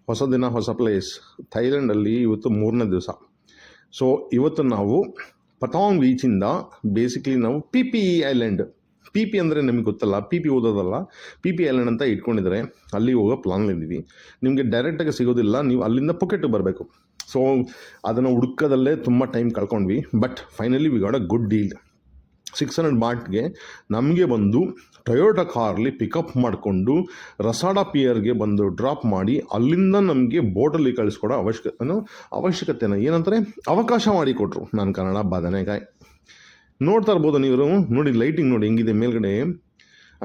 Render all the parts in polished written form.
ಹೊಸ ದಿನ ಹೊಸ ಪ್ಲೇಸ್. ಥೈಲ್ಯಾಂಡಲ್ಲಿ ಇವತ್ತು 3ನೇ ದಿವಸ. ಸೊ ಇವತ್ತು ನಾವು ಪತಾಂಗ್ ಬೀಚಿಂದ ಬೇಸಿಕ್ಲಿ ನಾವು Phi Phi island, Phi Phi ಅಂದರೆ ನಿಮಗೆ ಗೊತ್ತಲ್ಲ, ಪಿ ಪಿ ಓದೋದಲ್ಲ, ಪಿ ಪಿ ಐಲ್ಯಾಂಡ್ ಅಂತ ಇಟ್ಕೊಂಡಿದ್ದಾರೆ. ಅಲ್ಲಿ ಹೋಗೋ ಪ್ಲಾನ್ಲಿದ್ದೀವಿ. ನಿಮಗೆ ಡೈರೆಕ್ಟಾಗಿ ಸಿಗೋದಿಲ್ಲ, ನೀವು ಅಲ್ಲಿಂದ ಪುಕೆಟಿಗೆ ಬರಬೇಕು. ಸೊ ಅದನ್ನು ಹುಡ್ಕೋದಲ್ಲೇ ತುಂಬ ಟೈಮ್ ಕಳ್ಕೊಂಡ್ವಿ. But finally we got a good deal. 600 ಬಾಟ್ಗೆ ನಮಗೆ ಬಂದು ಟೊಯೋಟಾ ಕಾರ್ಲಿ ಪಿಕಪ್ ಮಾಡಿಕೊಂಡು ರಸಾಡಾ ಪಿಯರ್ಗೆ ಬಂದು ಡ್ರಾಪ್ ಮಾಡಿ ಅಲ್ಲಿಂದ ನಮಗೆ ಬೋಟಲ್ಲಿ ಕಳಿಸ್ಕೊಡೋ ಅವಶ್ಯಕತೆನ ಏನಂತಾರೆ ಅವಕಾಶ ಮಾಡಿಕೊಟ್ರು. ನಾನು ಕನ್ನಡ ಬದನೆಕಾಯಿ ನೋಡ್ತಾ ಇರ್ಬೋದು ನೀವು ನೋಡಿ, ಲೈಟಿಂಗ್ ನೋಡಿ ಹೆಂಗಿದೆ ಮೇಲ್ಗಡೆ,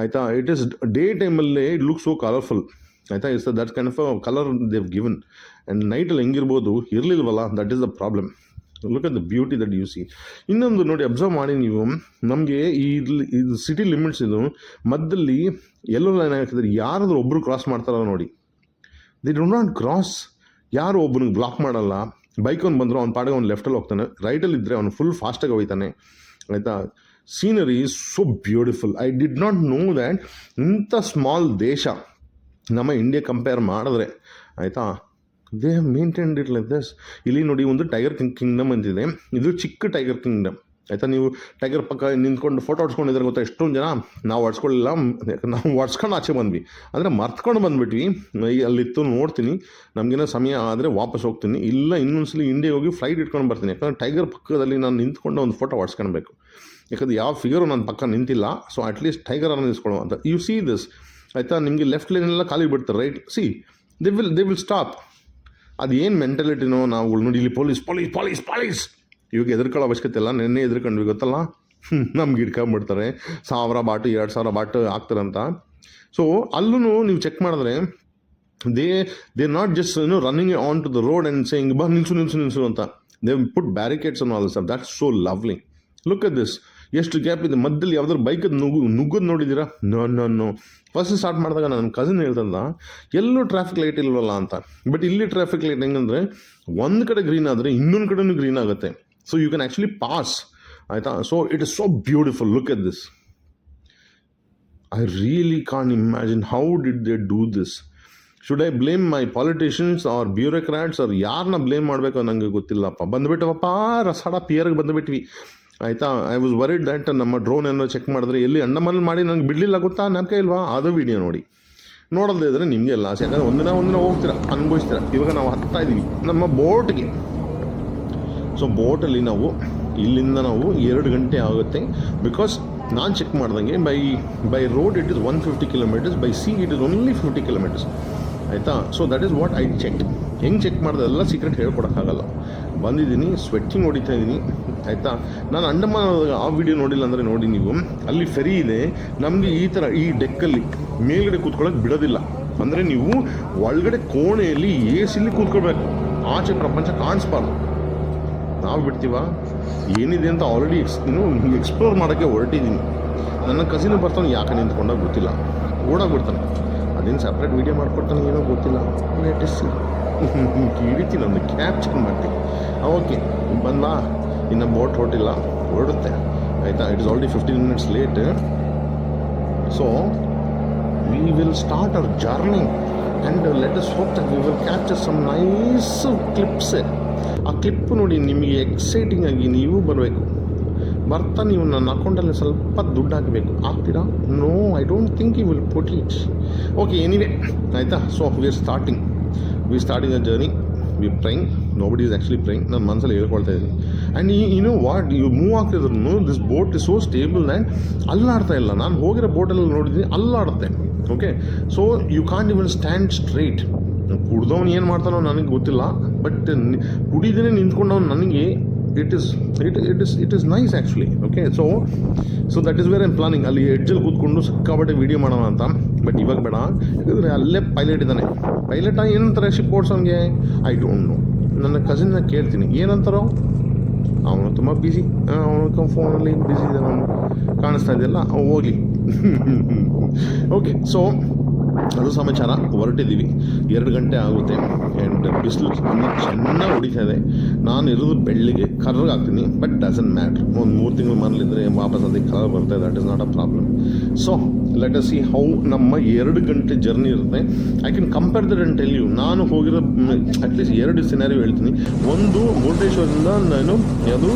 ಆಯಿತಾ. ಇಟ್ ಈಸ್ ಡೇ ಟೈಮಲ್ಲೇ ಇಟ್ ಲುಕ್ ಸೋ ಕಲರ್ಫುಲ್, ಆಯಿತಾ. It's that kind of colour they've given. And ನೈಟಲ್ಲಿ ಹೆಂಗಿರ್ಬೋದು ಇರಲಿಲ್ವಲ್ಲ, that is the problem. Look at the beauty that you see. ಇನ್ನೊಂದು ನೋಡಿ, ಅಬ್ಸರ್ವ್ ಮಾಡಿ ನೀವು, ನಮಗೆ ಇದು ಸಿಟಿ ಲಿಮಿಟ್ಸ್ ಇದು ಮಧ್ಯದಲ್ಲಿ ಎಲ್ಲೋ ಲೈನ್ ಹಾಕಿದ್ರೆ ಯಾರಾದರೂ ಒಬ್ಬರು ಕ್ರಾಸ್ ಮಾಡ್ತಾರ ನೋಡಿ. The do not cross. ಯಾರು ಒಬ್ಬನಿಗೆ ಬ್ಲಾಕ್ ಮಾಡಲ್ಲ. ಬೈಕವ್ನು ಬಂದರೂ ಅವ್ನ ಪಾಡಿಗೆ ಅವ್ನು ಲೆಫ್ಟಲ್ಲಿ ಹೋಗ್ತಾನೆ, ರೈಟಲ್ಲಿ ಇದ್ದರೆ ಅವನು ಫುಲ್ ಫಾಸ್ಟಾಗಿ ಹೋಗ್ತಾನೆ, ಆಯಿತಾ. Scenery is so beautiful. I did not know that ಇಂಥ ಸ್ಮಾಲ್ ದೇಶ ನಮ್ಮ ಇಂಡಿಯಾ ಕಂಪೇರ್ ಮಾಡಿದ್ರೆ, ಆಯಿತಾ, they have maintained it like this. ಇಲ್ಲಿ ನೋಡಿ ಒಂದು ಟೈಗರ್ ಕಿಂಗ್ಡಮ್ ಅಂತಿದೆ. ಇದು ಚಿಕ್ಕ ಟೈಗರ್ ಕಿಂಗ್ಡಮ್, ಆಯಿತಾ. ನೀವು ಟೈಗರ್ ಪಕ್ಕ ನಿಂತ್ಕೊಂಡು ಫೋಟೋ ಹೊಡ್ಸ್ಕೊಂಡಿದ್ರೆ ಗೊತ್ತಾ ಎಷ್ಟೊಂದು ಜನ. ನಾವು ಹೊಡ್ಸ್ಕೊಳ್ಳಿಲ್ಲ, ನಾವು ಹೊಡ್ಸ್ಕೊಂಡು ಆಚೆ ಬಂದ್ವಿ, ಅಂದರೆ ಮರ್ತ್ಕೊಂಡು ಬಂದುಬಿಟ್ವಿ. ಅಲ್ಲಿತ್ತು ನೋಡ್ತೀನಿ, ನಮಗೇನೋ ಸಮಯ ಆದರೆ ವಾಪಸ್ ಹೋಗ್ತೀನಿ, ಇಲ್ಲ ಇನ್ನೊಂದ್ಸಲಿ ಇಂಡಿಯಾ ಹೋಗಿ ಫ್ಲೈಟ್ ಇಟ್ಕೊಂಡು ಬರ್ತೀನಿ. ಯಾಕಂದರೆ ಟೈಗರ್ ಪಕ್ಕದಲ್ಲಿ ನಾನು ನಿಂತ್ಕೊಂಡು ಒಂದು ಫೋಟೋ ಹೊಡ್ಸ್ಕೊಳ್ಬೇಕು. ಯಾಕಂದರೆ ಯಾವ ಫಿಗರು ನನ್ನ ಪಕ್ಕ ನಿಂತಿಲ್ಲ. ಸೊ ಅಟ್ಲೀಸ್ಟ್ ಟೈಗರನ್ನು ನಿಲ್ಸ್ಕೊಳ್ಳೋ ಅಂತ. ಯು ಸಿ ದಿಸ್, ಆಯಿತಾ. ನಿಮಗೆ ಲೆಫ್ಟ್ ಲೈನೆಲ್ಲ ಖಾಲಿ ಬಿಡ್ತಾರೆ, right. C they will stop. ಅದು ಏನು ಮೆಂಟಾಲಿಟಿನೋ ನಾವು ನೋಡಿ, ಇಲ್ಲಿ ಪೊಲೀಸ್ ಪೊಲೀಸ್ ಪೊಲೀಸ್ ಪೊಲೀಸ್ ಇವಾಗ ಎದುರ್ಕೊಳ್ಳೋ ಅವಶ್ಯಕತೆ ಇಲ್ಲ. ನೆನ್ನೆ ಎದುರ್ಕೊಂಡ್ವಿ ಗೊತ್ತಲ್ಲ, ನಮ್ಗೆ ಹಿಡ್ಕೊಂಬಿಡ್ತಾರೆ. 1000 ಬಾಟು 2000 ಬಾಟು ಹಾಕ್ತಾರಂತ. ಸೊ ಅಲ್ಲೂ ನೀವು ಚೆಕ್ ಮಾಡಿದ್ರೆ they not just running on to the road and saying ಬಾ ನಿಲ್ಸು ಅಂತ. They put barricades on all sir. That's so lovely. Look at this. ಎಷ್ಟು ಗ್ಯಾಪ್ ಇದೆ ಮಧ್ಯದಲ್ಲಿ. ಯಾವ್ದಾದ್ರು ಬೈಕದ್ದು ನುಗ್ಗೋದು ನೋಡಿದ್ದೀರಾ? ನೋ. ಫಸ್ಟ್ ಸ್ಟಾರ್ಟ್ ಮಾಡಿದಾಗ ನನ್ನ ಕಸಿನ್ ಹೇಳ್ತಂದ ಎಲ್ಲೂ ಟ್ರಾಫಿಕ್ ಲೈಟ್ ಇಲ್ವಲ್ಲ ಅಂತ. ಬಟ್ ಇಲ್ಲಿ ಟ್ರಾಫಿಕ್ ಲೈಟ್ ಹೆಂಗಂದರೆ ಒಂದು ಕಡೆ ಗ್ರೀನ್ ಆದರೆ ಇನ್ನೊಂದು ಕಡೆನೂ ಗ್ರೀನ್ ಆಗುತ್ತೆ. So you can actually pass, ಆಯಿತಾ. So it is so beautiful. Look at this. I really can't imagine how did they do this. Should I blame my politicians or bureaucrats or ಯಾರನ್ನ blame ಮಾಡಬೇಕು ನನಗೆ ಗೊತ್ತಿಲ್ಲಪ್ಪ. ಬಂದುಬಿಟ್ಟವಪ್ಪ ರಸಾಡ ಪಿಯರ್ಗೆ ಬಂದುಬಿಟ್ವಿ, ಆಯಿತಾ. ಐ ವಾಸ್ ವರಿಡ್ ದ್ಯಾಟ್ ನಮ್ಮ ಡ್ರೋನ್ ಏನೋ ಚೆಕ್ ಮಾಡಿದ್ರೆ ಎಲ್ಲಿ ಅಂಡಮಾನಲ್ಲಿ ಮಾಡಿ ನನಗೆ ಬಿಡಲಿಲ್ಲ ಗೊತ್ತಾ, ನಂಬಿಕೆ ಇಲ್ವಾ? ಅದು ವೀಡಿಯೋ ನೋಡಿ. ನೋಡೋದೇ ಇದ್ರೆ ನಿಮಗೆ ಎಲ್ಲ ಆಸೆ. ಯಾಕಂದರೆ ಒಂದಿನ ಹೋಗ್ತೀರಾ, ಅನುಭವಿಸ್ತೀರಾ. ಇವಾಗ ನಾವು ಹತ್ತಾ ಇದ್ದೀವಿ ನಮ್ಮ ಬೋಟ್ಗೆ. ಸೊ ಬೋಟಲ್ಲಿ ನಾವು ಇಲ್ಲಿಂದ ನಾವು 2 ಗಂಟೆ ಆಗುತ್ತೆ. ಬಿಕಾಸ್ ನಾನು ಚೆಕ್ ಮಾಡ್ದಂಗೆ by road it is 150 kilometres, by sea it is only 50 kilometres, ಆಯಿತಾ. So that is what I check. ಹೆಂಗೆ ಚೆಕ್ ಮಾಡಿದೆ ಎಲ್ಲ ಸೀಕ್ರೆಟ್ ಹೇಳ್ಕೊಡೋಕ್ಕಾಗಲ್ಲ. ಬಂದಿದ್ದೀನಿ, ಸ್ವೆಟ್ಟಿಂಗ್ ಹೊಡಿತಾ ಇದ್ದೀನಿ, ಆಯಿತಾ. ನಾನು ಅಂಡಮಾನ್ ಆ ವಿಡಿಯೋ ನೋಡಿಲ್ಲ ಅಂದರೆ ನೋಡಿ ನೀವು, ಅಲ್ಲಿ ಫೆರಿ ಇದೆ. ನಮಗೆ ಈ ಥರ ಈ ಡೆಕ್ಕಲ್ಲಿ ಮೇಲ್ಗಡೆ ಕೂತ್ಕೊಳ್ಳೋಕೆ ಬಿಡೋದಿಲ್ಲ. ಅಂದರೆ ನೀವು ಒಳಗಡೆ ಕೋಣೆಯಲ್ಲಿ ಸಿಲಿ ಕೂತ್ಕೊಳ್ಬೇಕು, ಆಚೆ ಪ್ರಪಂಚ ಕಾಣಿಸ್ಬಾರ್ದು. ನಾವು ಬಿಡ್ತೀವ ಏನಿದೆ ಅಂತ ಆಲ್ರೆಡಿ ಎಕ್ಸ್ಪ್ಲೋರ್ ಮಾಡೋಕ್ಕೆ ಹೊರಟಿದ್ದೀನಿ. ನನ್ನ ಕಸಿನ್ ಬರ್ತಾನೆ, ಯಾಕೆ ನಿಂತ್ಕೊಂಡಾಗ ಗೊತ್ತಿಲ್ಲ, ಓಡಾಗ್ಬಿಡ್ತಾನೆ. ಅದೇನು ಸಪ್ರೇಟ್ ವೀಡಿಯೋ ಮಾಡ್ಕೊಡ್ತಾನೆ ಏನೋ ಗೊತ್ತಿಲ್ಲ. ಲೇಟೆಸ್ಟ್ ಈ ರೀತಿ ನಾನು ಕ್ಯಾಪ್ಚರ್ ಮಾಡ್ತೀನಿ. ಓಕೆ ಬಂದಾ, ಇನ್ನು ಬೋಟ್ ಹೊರಡುತ್ತೆ, ಆಯಿತಾ. It is already 15 minutes late. So we will start our journey and let us hope that we will capture some nice clips. ಆ ಕ್ಲಿಪ್ ನೋಡಿ ನಿಮಗೆ ಎಕ್ಸೈಟಿಂಗ್ ಆಗಿ ನೀವು ಬರಬೇಕು. ಬರ್ತಾ ನೀವು ನನ್ನ ಅಕೌಂಟಲ್ಲಿ ಸ್ವಲ್ಪ ದುಡ್ಡು ಹಾಕಬೇಕು. ಆಗ್ತೀರಾ? No, I don't think you will put it. Okay, anyway, ಆಯಿತಾ. So we starting a journey. We praying. Nobody is actually praying. ನನ್ನ ಮನಸ್ಸಲ್ಲಿ ಹೇಳ್ಕೊಳ್ತಾ ಇದ್ದೀನಿ. And you know what, you move ಆಗ್ತಿದ್ರು this boat is so stable and ಅಲ್ಲಾಡ್ತಾ ಇಲ್ಲ. ನಾನು ಹೋಗಿರೋ ಬೋಟಲ್ಲಿ ನೋಡಿದ್ದೀನಿ ಅಲ್ಲಾಡುತ್ತೆ. Okay, so you can't even stand straight. ಕುಡ್ದವನು ಏನು ಮಾಡ್ತಾನೋ ನನಗೆ ಗೊತ್ತಿಲ್ಲ, ಬಟ್ ಕುಡಿದೇ ನಿಂತ್ಕೊಂಡವನು ನನಗೆ it is nice actually. Okay, so that is where I'm planning. ಅಲ್ಲಿ ಎಡ್ಜಲ್ಲಿ ಕೂತ್ಕೊಂಡು ಸಿಕ್ಕಾಬಟ್ಟೆ ವೀಡಿಯೋ ಮಾಡೋಣ ಅಂತ. ಬಟ್ ಇವಾಗ ಬೇಡ, ಯಾಕಂದರೆ ಅಲ್ಲೇ ಪೈಲಟ್ ಇದ್ದಾನೆ. ಪೈಲಟ ಏನಂತಾರೆ ಶಿಪ್ ಓಡ್ಸೋಂಗೆ? I don't know. ನನ್ನ ಕಸಿನ್ನ ಕೇಳ್ತೀನಿ ಏನಂತಾರೋ. ಅವನು ತುಂಬ ಬ್ಯುಸಿ, ಅವನು ಫೋನಲ್ಲಿ ಬ್ಯುಸಿ ಇದ್ದಾನೆ, ಅವನು ಕಾಣಿಸ್ತಾ ಇದೆಯಲ್ಲ, ಹೋಗಲಿ. ಓಕೆ, ಸೊ ಅದು ಸಮಾಚಾರ. ಹೊರಟಿದ್ದೀವಿ, 2 ಗಂಟೆ ಆಗುತ್ತೆ ಆ್ಯಂಡ್ ಬಿಸಿಲು ಚೆನ್ನಾಗಿ ಹೊಡಿತಾ ಇದೆ. ನಾನು ಇರೋದು ಬೆಳ್ಳಿಗೆ ಕರ್ರಗಾಗ್ತೀನಿ, ಬಟ್ ಡಸಂಟ್ ಮ್ಯಾಟ್ರ್. ಒಂದು 3 ತಿಂಗಳು ಮನೇಲಿದ್ದರೆ ವಾಪಸ್ ಅದಕ್ಕೆ ಕಲರ್ ಬರ್ತದೆ, that is not a problem. So let us see how ನಮ್ಮ 2 ಗಂಟೆ ಜರ್ನಿ ಇರುತ್ತೆ. I can compare that and tell you. ನಾನು ಹೋಗಿರೋ ಅಟ್ಲೀಸ್ಟ್ 2 ಸಿನಾರಿಯೋ ಹೇಳ್ತೀನಿ. ಒಂದು, ಮುರುಡೇಶ್ವರದಿಂದ ನಾನು ಅದು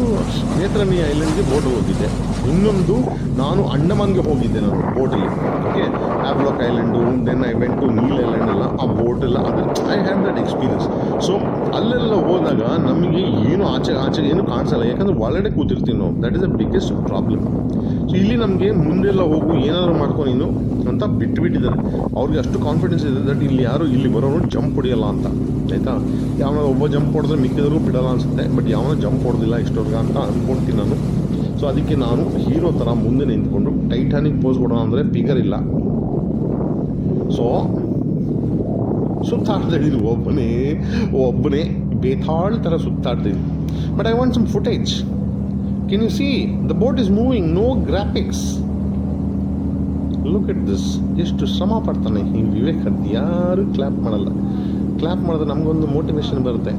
ನೇತ್ರಾವತಿ ಐಲ್ಯಾಂಡ್ಗೆ ಬೋಟ್ ಹೋಗಿದ್ದೆ. ಇನ್ನೊಂದು, ನಾನು ಅಂಡಮಾನ್ಗೆ ಹೋಗಿದ್ದೆ ನಾನು ಬೋಟಲ್ಲಿ. Okay, Havelock island, then I went to Neil island ಎಲ್ಲ, ಆ ಬೋಟ್ ಎಲ್ಲ, ಅದು I have that experience. So ಅಲ್ಲೆಲ್ಲ ಹೋದಾಗ ನಮಗೆ ಏನು ಆಚೆ ಏನು ಕಾಣಿಸಲ್ಲ, ಯಾಕಂದರೆ ಒಳಗಡೆ ಕೂತಿರ್ತೀವಿ ನಾವು. That is the biggest problem. So ಇಲ್ಲಿ ನಮಗೆ ಮುಂದೆಲ್ಲ ಹೋಗು, ಏನಾದರೂ ಮಾಡ್ಕೊ ನೀನು ಅಂತ ಬಿಟ್ಟಿದ್ದಾರೆ. ಅವ್ರಿಗೆ ಅಷ್ಟು ಕಾನ್ಫಿಡೆನ್ಸ್ ಇದೆ ದಟ್ ಇಲ್ಲಿ ಯಾರು ಇಲ್ಲಿ ಬರೋನು ಜಂಪ್ ಹೊಡಿಯಲ್ಲ ಅಂತ, ಆಯಿತಾ. ಯಾವನ ಒಬ್ಬ ಜಂಪ್ ಹೊಡೆದ್ರೆ ಮಿಕ್ಕಿದ್ರು ಬಿಡಲ್ಲ ಅನಿಸುತ್ತೆ, ಬಟ್ ಯಾವನ ಜಂಪ್ ಹೊಡೆದಿಲ್ಲ ಇಷ್ಟೊರ್ಗ ಅಂತ ಅಂದ್ಕೊಳ್ತೀನಿ ನಾನು. ಸೊ ಅದಕ್ಕೆ ನಾನು ಹೀರೋ ಥರ ಮುಂದೆ ನಿಂತ್ಕೊಂಡು ಟೈಟಾನಿಕ್ ಪೋಸ್ ಕೊಡೋಣ ಅಂದರೆ ಫಿಗರ್ ಇಲ್ಲ. ಸೊ ಸುತ್ತಾಡ್ತಾ ಇದ್ದೀನಿ ಒಬ್ಬನೇ ಬೇತಾಳ್ ಥರ ಸುತ್ತಾಡ್ತಿದ್ದೀನಿ. But I want some footage. Can you see the boat is moving, no graphics. Look at this. ಎಷ್ಟು ಶ್ರಮ ಪಡ್ತಾನೆ ಈ ವಿವೇಕ್. ಅದು ಯಾರು ಕ್ಲ್ಯಾಪ್ ಮಾಡಲ್ಲ. ಕ್ಲ್ಯಾಪ್ ಮಾಡಿದ್ರೆ ನಮಗೊಂದು ಮೋಟಿವೇಶನ್ ಬರುತ್ತೆ,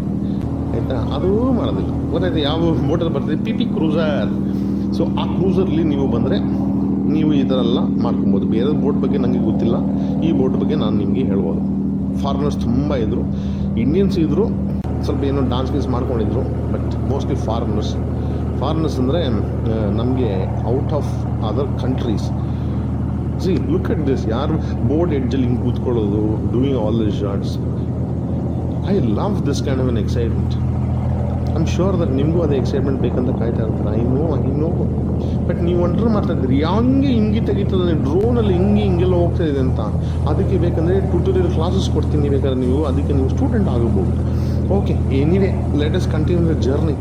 ಆಯಿತಾ. ಅದೂ ಮಾಡೋದಿಲ್ಲ. ಗೊತ್ತಾಯ್ತು ಯಾವ ಬೋಟಲ್ಲಿ ಬರ್ತದೆ? P cruiser. ಸೊ ಆ ಕ್ರೂಸರ್ಲಿ ನೀವು ಬಂದರೆ ನೀವು ಈ ಥರ ಎಲ್ಲ ಮಾಡ್ಕೊಬೋದು. ಬೇರೆ ಬೋಟ್ ಬಗ್ಗೆ ನನಗೆ ಗೊತ್ತಿಲ್ಲ, ಈ ಬೋಟ್ ಬಗ್ಗೆ ನಾನು ನಿಮಗೆ ಹೇಳ್ಬೋದು. ಫಾರಿನರ್ಸ್ ತುಂಬ ಇದ್ದರು, ಇಂಡಿಯನ್ಸ್ ಇದ್ದರು, ಸ್ವಲ್ಪ ಏನೋ ಡಾನ್ಸ್ ಗೀನ್ಸ್ ಮಾಡ್ಕೊಂಡಿದ್ರು, ಬಟ್ ಮೋಸ್ಟ್ಲಿ ಫಾರಿನರ್ಸ್ ಅಂದರೆ ನಮಗೆ out of other countries. See look at this. ಯಾರು ಬೋಟ್ ಎಡ್ಜಲ್ಲಿ ಹಿಂಗೆ ಕೂತ್ಕೊಳ್ಳೋದು, doing all the shorts. I love this kind of an excitement. I am sure that ನಿಮಗೂ ಅದೇ ಎಕ್ಸೈಟ್ಮೆಂಟ್ ಬೇಕಂತ ಕಾಯ್ತಾ ಇರ್ತಾರೆ. ಐ ನೋ ಬಟ್ ನೀವು ಅಂಡರ್ ಮಾಡ್ತಾ ಇದ್ದೀರಿ, ಹಿಂಗೆ ತೆಗಿತದೆ ಡ್ರೋನಲ್ಲಿ ಹಿಂಗೆಲ್ಲ ಹೋಗ್ತಾ ಇದೆ ಅಂತ. ಅದಕ್ಕೆ ಬೇಕಂದರೆ ಟ್ಯೂಟೋರಿಯಲ್ ಕ್ಲಾಸಸ್ ಕೊಡ್ತೀನಿ ಬೇಕಾದ್ರೆ ನೀವು, ಅದಕ್ಕೆ ನೀವು ಸ್ಟೂಡೆಂಟ್ ಆಗಬಹುದು. Okay, anyway let us continue the journey.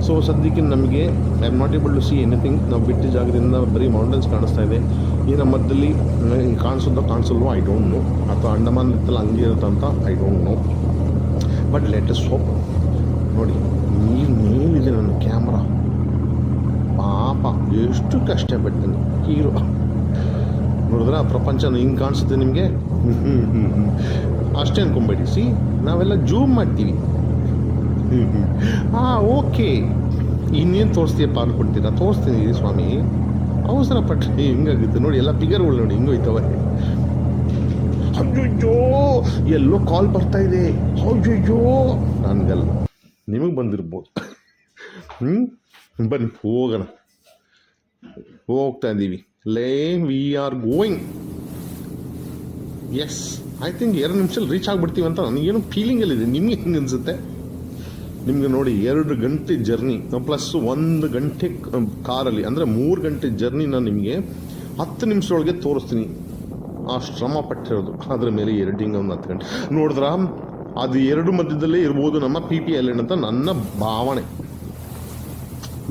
So ಸದ್ಯಕ್ಕೆ ನಮಗೆ I am not able to see anything. ನಾವು ಬಿಟ್ಟ ಜಾಗದಿಂದ ಬರೀ ಮೌಂಟೇನ್ಸ್ ಕಾಣಿಸ್ತಾ ಇದೆ. ಈ ನಮ್ಮ ಮಧ್ಯದಲ್ಲಿ ಕಾಣಿಸಲ್ವೋ ಐ ಡೋಂಟ್ ನೋ, ಅಥವಾ ಅಂಡಮಾನ್ ಇತ್ತಲ್ಲ ಹಂಗೆ ಇರುತ್ತಂತ I don't know. But let us hope. ನೋಡಿ, ಮೇಲಿದೆ ನನ್ನ ಕ್ಯಾಮ್ರಾ. ಪಾಪ ಎಷ್ಟು ಕಷ್ಟಪಡ್ತೀನಿ ಹೀರೋ. ನೋಡಿದ್ರೆ ಪ್ರಪಂಚನ ಹಿಂಗೆ ಕಾಣಿಸುತ್ತೆ ನಿಮಗೆ. ಅಷ್ಟೇ ಅನ್ಕೊಂಬೇಡಿ. ಸಿ, ನಾವೆಲ್ಲ ಜೂಮ್ ಮಾಡ್ತೀವಿ. ಓಕೆ, ಇನ್ನೇನು ತೋರಿಸ್ತೀಯಪ್ಪ ಅಂದ್ಕೊಡ್ತೀರಾ? ತೋರಿಸ್ತೀನಿ ಸ್ವಾಮಿ, ಅವಸರ ಪಟ್ಟರೆ ಹಿಂಗಾಗುತ್ತೆ. ನೋಡಿ ಎಲ್ಲ ಫಿಗರ್ಗಳು ನೋಡಿ ಹಿಂಗೋಯ್ತವೆ. ಅಯ್ಯೋ ಎಲ್ಲೋ ಕಾಲ್ ಬರ್ತಾ ಇದೆ. ಅಯ್ಯೋ ನನಗಲ್ಲ, ನಿಮಗೆ ಬಂದಿರ್ಬೋದು. ಬನ್ನಿ ಹೋಗೋಣ. ಹೋಗ್ತಾ ಇದ್ದೀವಿ. We are going. Yes, I think 2 ನಿಮಿಷದಲ್ಲಿ ರೀಚ್ ಆಗಿಬಿಡ್ತೀವಿ ಅಂತ ನನಗೇನು ಫೀಲಿಂಗಲ್ಲಿದೆ. ನಿಮಗೆ ಹೆಂಗೆ ಅನಿಸುತ್ತೆ? ನಿಮಗೆ ನೋಡಿ 2 ಗಂಟೆ ಜರ್ನಿ ಪ್ಲಸ್ 1 ಗಂಟೆ ಕಾರಲ್ಲಿ, ಅಂದರೆ 3 ಗಂಟೆ ಜರ್ನಿನ ನಿಮಗೆ 10 ನಿಮಿಷದೊಳಗೆ ತೋರಿಸ್ತೀನಿ. ಆ ಶ್ರಮ ಪಟ್ಟಿರೋದು ಅದರ ಮೇಲೆ ಎಡಿಟಿಂಗ್ ಒಂದು 10 ಗಂಟೆ ನೋಡಿದ್ರ, ಅದು 2 ಮಧ್ಯದಲ್ಲೇ ಇರ್ಬೋದು ನಮ್ಮ ಪಿ ಐಲ್ಯಾಂಡ್ ಅಂತ ನನ್ನ ಭಾವನೆ.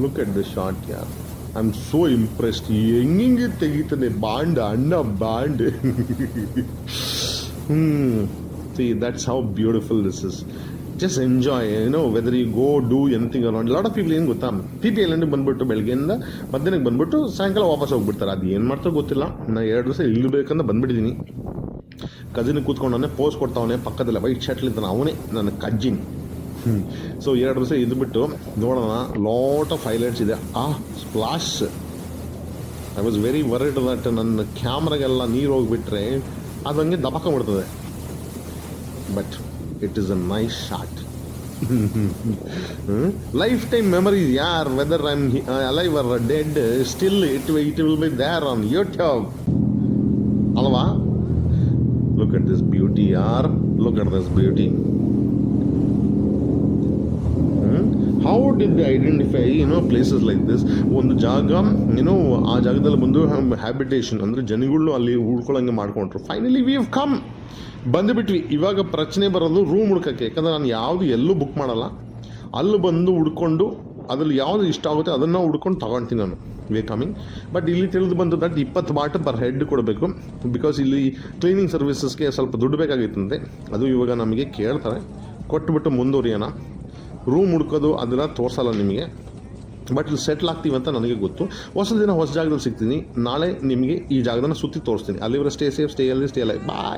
ಲುಕ್ ಎಟ್ ದ ಶಾರ್ಟ್ ಯಾರ್. I am so impressed. ಹೆಂಗೆ ತೆಗಿತಾನೆ ಬಾಂಡ್, ಅಣ್ಣ bond. See, that's how beautiful this is. Just enjoy, whether you go do anything or not. A lot of people ಏನು ಗೊತ್ತಾ, P ಐಲ್ಯಾಂಡಿಗೆ ಬಂದುಬಿಟ್ಟು ಬೆಳಗ್ಗೆಯಿಂದ ಮಧ್ಯಾಹ್ನಕ್ಕೆ ಬಂದುಬಿಟ್ಟು ಸಾಯಂಕಾಲ ವಾಪಸ್ ಹೋಗ್ಬಿಡ್ತಾರೆ. ಅದು ಏನು ಮಾಡ್ತಾರೋ ಗೊತ್ತಿಲ್ಲ. ನಾನು 2 ದಿವಸ ಇಲ್ಲಬೇಕಂತ ಬಂದುಬಿಟ್ಟಿದ್ದೀನಿ. ಕಜಿನಿಗೆ ಕೂತ್ಕೊಂಡವನೇ ಪೋಸ್ ಕೊಡ್ತಾವನೆ ಪಕ್ಕದಲ್ಲೇ, ವೈಟ್ ಶರ್ಟ್ಲಿದ್ದಾನೆ, ಅವನೇ ನನ್ನ ಕಜಿನ್. ಸೊ 2 ದಿವಸ ಇದ್ಬಿಟ್ಟು ನೋಡೋಣ. ಲಾಟ್ ಆಫ್ ಹೈಲೈಟ್ಸ್ ಇದೆ. Splash. I was very worried that ನನ್ನ ಕ್ಯಾಮ್ರಾಗೆಲ್ಲ ನೀರು ಹೋಗಿಬಿಟ್ರೆ ಅದು ಹಂಗೆ ದಬಾಕೊಂಡ್ಬಿಡ್ತದೆ. But it is a nice shot. Lifetime memories ಯಾರ್, whether I am alive or dead, still it will be there on YouTube ಅಲ್ವಾ? ಲುಕ್ ಅಟ್ ದಿಸ್ ಬ್ಯೂಟಿ ಯಾರ್, look at this beauty. How did they identify places like this? ಒಂದು ಜಾಗ ಆ ಜಾಗದಲ್ಲಿ ಬಂದು habitation ಅಂದರೆ ಜನಗಳು ಅಲ್ಲಿ ಉಳ್ಕೊಳ್ಳೋಂಗೆ ಮಾಡ್ಕೊಂಡ್ರು. ಫೈನಲಿ ವಿ ಹ್ಯಾವ್ ಕಮ್, ಬಂದುಬಿಟ್ವಿ. ಇವಾಗ ಪ್ರಶ್ನೆ ಬರೋದು ರೂಮ್ ಹುಡ್ಕೋಕ್ಕೆ. ಯಾಕಂದರೆ ನಾನು ಯಾವುದು ಎಲ್ಲೂ ಬುಕ್ ಮಾಡಲ್ಲ. ಅಲ್ಲಿ ಬಂದು ಹುಡ್ಕೊಂಡು ಅದ್ರಲ್ಲಿ ಯಾವುದು ಇಷ್ಟ ಆಗುತ್ತೆ ಅದನ್ನು ಹುಡ್ಕೊಂಡು ತೊಗೊಳ್ತೀನಿ ನಾನು. V coming. ಬಟ್ ಇಲ್ಲಿ ತಿಳಿದು ಬಂದು ದಟ್ 20 ಬಾಟ್ ಪರ್ ಹೆಡ್ ಕೊಡಬೇಕು. ಬಿಕಾಸ್ ಇಲ್ಲಿ ಕ್ಲೀನಿಂಗ್ ಸರ್ವಿಸಸ್ಗೆ ಸ್ವಲ್ಪ ದುಡ್ಡು ಬೇಕಾಗಿತ್ತಂತೆ. ಅದು ಇವಾಗ ನಮಗೆ ಕೇಳ್ತಾರೆ, ಕೊಟ್ಬಿಟ್ಟು ಮುಂದುವರಿಯೋಣ. ರೂಮ್ ಹುಡ್ಕೋದು ಅದೆಲ್ಲ ತೋರಿಸಲ್ಲ ನಿಮಗೆ. ಬಟ್ ಇಲ್ಲಿ ಸೆಟ್ಲ್ ಆಗ್ತೀವಿ ಅಂತ ನನಗೆ ಗೊತ್ತು. ಹೊಸ ದಿನ ಹೊಸ ಜಾಗದಲ್ಲಿ ಸಿಗ್ತೀನಿ. ನಾಳೆ ನಿಮಗೆ ಈ ಜಾಗದನ್ನು ಸುತ್ತಿ ತೋರಿಸ್ತೀನಿ. ಅಲ್ಲಿವರ ಸ್ಟೇ ಸೇಫ್, ಸ್ಟೇ ಅಲ್ಲಿ, ಸ್ಟೇ ಲೈಫ್. ಬಾಯ್.